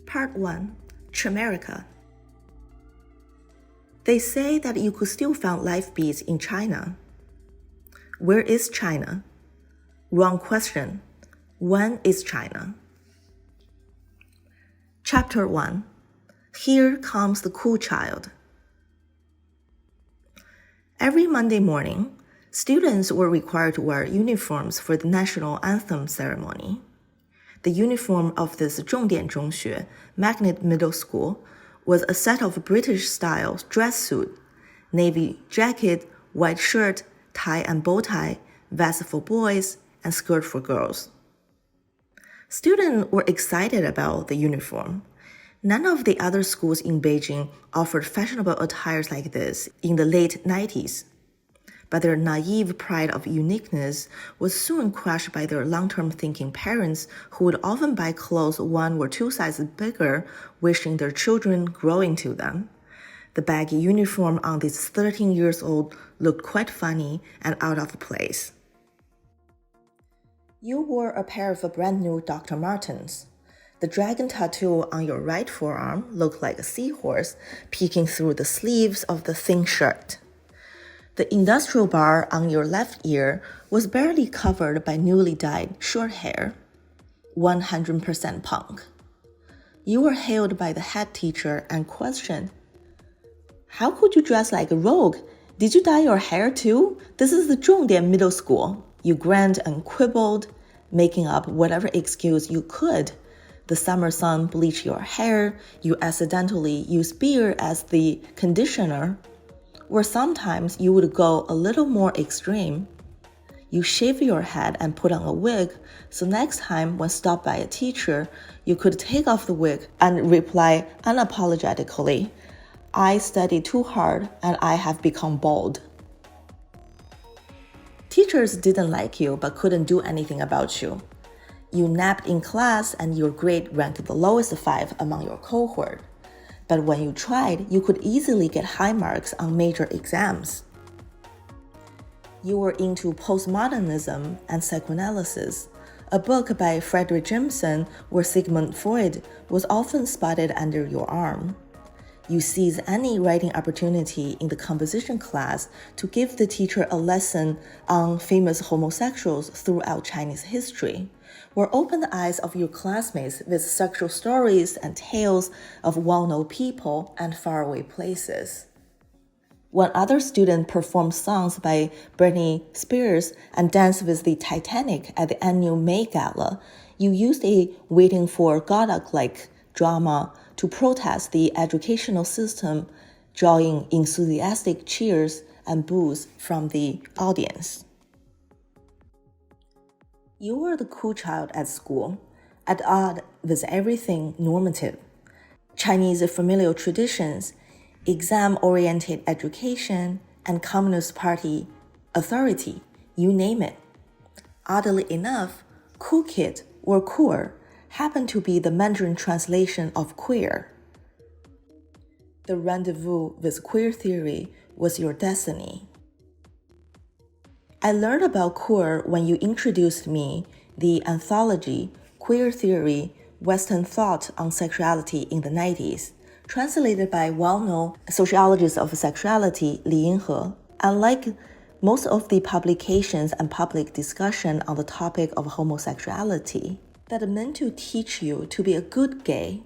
Part 1. Chimerica. They say that you could still find live bees in China. Where is China? Wrong question. When is China? Chapter 1. Here comes the cool child. Every Monday morning, students were required to wear uniforms for the national anthem ceremony. The uniform of this 重点中学, magnet middle school, was a set of British-style dress suit, navy jacket, white shirt, tie and bow tie, vest for boys, and skirt for girls. Students were excited about the uniform. None of the other schools in Beijing offered fashionable attires like this in the late 90s. But their naive pride of uniqueness was soon crushed by their long-term thinking parents who would often buy clothes 1 or 2 sizes bigger, wishing their children grow into them. The baggy uniform on this 13-year-old looked quite funny and out of place. You wore a pair of brand new Dr. Martens. The dragon tattoo on your right forearm looked like a seahorse peeking through the sleeves of the thin shirt. The industrial bar on your left ear was barely covered by newly dyed short hair. 100% punk. You were hailed by the head teacher and questioned, "How could you dress like a rogue? Did you dye your hair too? This is the 重点 middle school." You grinned and quibbled, making up whatever excuse you could. The summer sun bleached your hair, you accidentally used beer as the conditioner, or sometimes you would go a little more extreme. You shave your head and put on a wig, so next time when stopped by a teacher, you could take off the wig and reply unapologetically, "I studied too hard and I have become bald." Teachers didn't like you but couldn't do anything about you. You napped in class and your grade ranked the lowest 5 among your cohort. But when you tried, you could easily get high marks on major exams. You were into postmodernism and psychoanalysis, a book by Frederick Jameson where Sigmund Freud was often spotted under your arm. You seized any writing opportunity in the composition class to give the teacher a lesson on famous homosexuals throughout Chinese history, or open the eyes of your classmates with sexual stories and tales of well-known people and faraway places. When other students performed songs by Britney Spears and danced with the Titanic at the annual May Gala, you used a Waiting for Godot-like drama to protest the educational system, drawing enthusiastic cheers and boos from the audience. You were the cool child at school, at odds with everything normative. Chinese familial traditions, exam-oriented education, and Communist Party authority, you name it. Oddly enough, cool kid or cool happened to be the Mandarin translation of queer. The rendezvous with queer theory was your destiny. I learned about queer when you introduced me the anthology Queer Theory, Western Thought on Sexuality in the 90s, translated by well-known sociologist of sexuality Li Yinghe. Unlike most of the publications and public discussion on the topic of homosexuality that meant to teach you to be a good gay,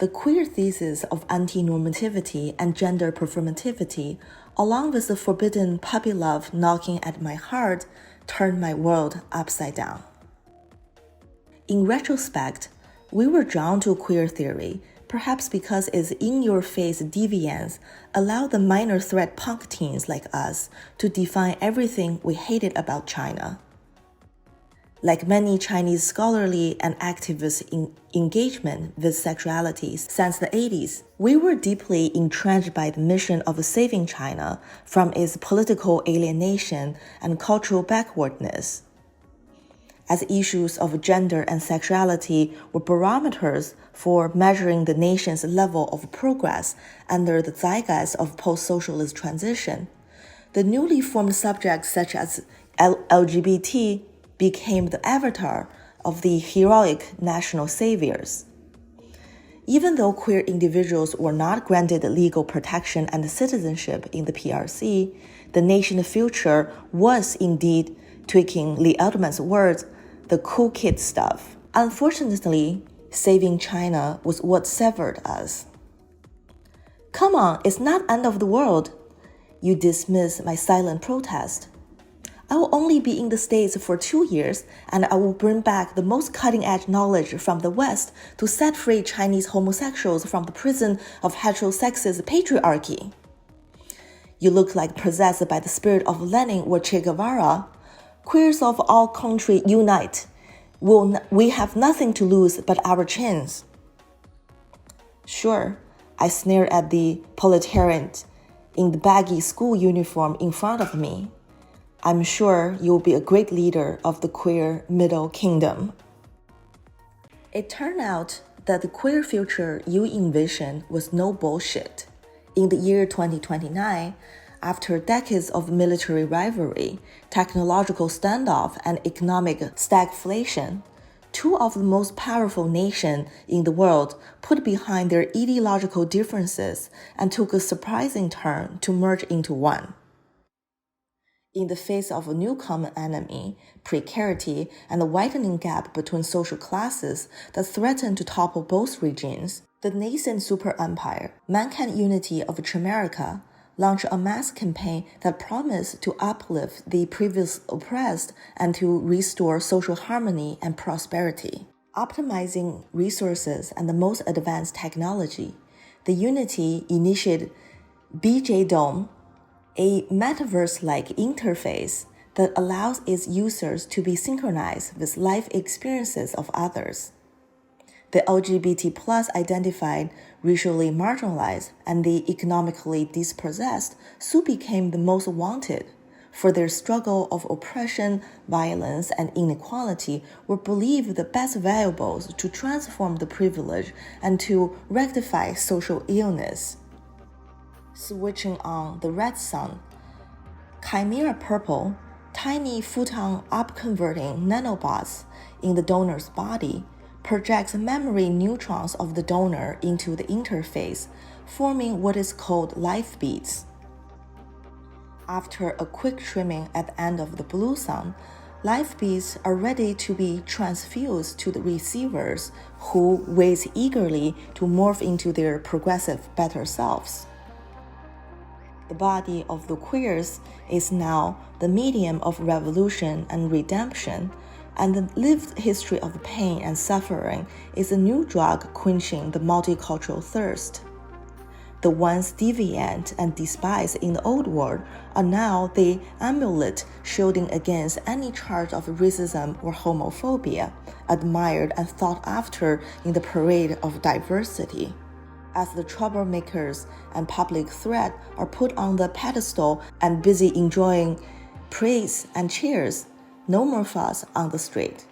the queer thesis of anti-normativity and gender performativity, along with the forbidden puppy love knocking at my heart, turned my world upside down. In retrospect, we were drawn to queer theory, perhaps because its in-your-face deviance allowed the minor threat punk teens like us to define everything we hated about China. Like many Chinese scholarly and activist engagement with sexuality since the 80s, we were deeply entrenched by the mission of saving China from its political alienation and cultural backwardness. As issues of gender and sexuality were barometers for measuring the nation's level of progress under the zeitgeist of post-socialist transition, the newly formed subjects such as LGBT became the avatar of the heroic national saviors. Even though queer individuals were not granted legal protection and citizenship in the PRC, the nation's future was indeed, tweaking Lee Edelman's words, the cool kid stuff. Unfortunately, saving China was what severed us. Come on, it's not end of the world. You dismiss my silent protest. I will only be in the States for 2 years, and I will bring back the most cutting-edge knowledge from the West to set free Chinese homosexuals from the prison of heterosexist patriarchy. You look like possessed by the spirit of Lenin or Che Guevara. Queers of all countries unite. We have nothing to lose but our chins. Sure, I sneer at the proletarian in the baggy school uniform in front of me. I'm sure you'll be a great leader of the queer Middle Kingdom. It turned out that the queer future you envisioned was no bullshit. In the year 2029, after decades of military rivalry, technological standoff, and economic stagflation, two of the most powerful nations in the world put behind their ideological differences and took a surprising turn to merge into one. In the face of a new common enemy, precarity, and the widening gap between social classes that threatened to topple both regimes, the nascent super empire, Mankind Unity of Chimerica, launched a mass campaign that promised to uplift the previously oppressed and to restore social harmony and prosperity. Optimizing resources and the most advanced technology, the Unity initiated BJ Dome, a metaverse-like interface that allows its users to be synchronized with life experiences of others. The LGBT+ identified, racially marginalized, and the economically dispossessed soon became the most wanted, for their struggle of oppression, violence, and inequality were believed the best variables to transform the privilege and to rectify social illness. Switching on the red sun, Chimera Purple, tiny photon upconverting nanobots in the donor's body, projects memory neutrons of the donor into the interface, forming what is called life beads. After a quick trimming at the end of the blue sun, life beads are ready to be transfused to the receivers, who wait eagerly to morph into their progressive better selves. The body of the queers is now the medium of revolution and redemption, and the lived history of pain and suffering is a new drug quenching the multicultural thirst. The once deviant and despised in the old world are now the amulet shielding against any charge of racism or homophobia, admired and sought after in the parade of diversity. As the troublemakers and public threat are put on the pedestal and busy enjoying praise and cheers, no more fuss on the street.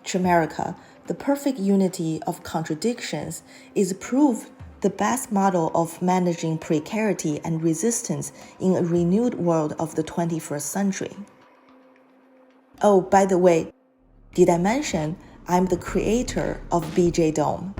Chimerica, the perfect unity of contradictions, is proved the best model of managing precarity and resistance in a renewed world of the 21st century. Oh, by the way, did I mention I'm the creator of BJ Dome?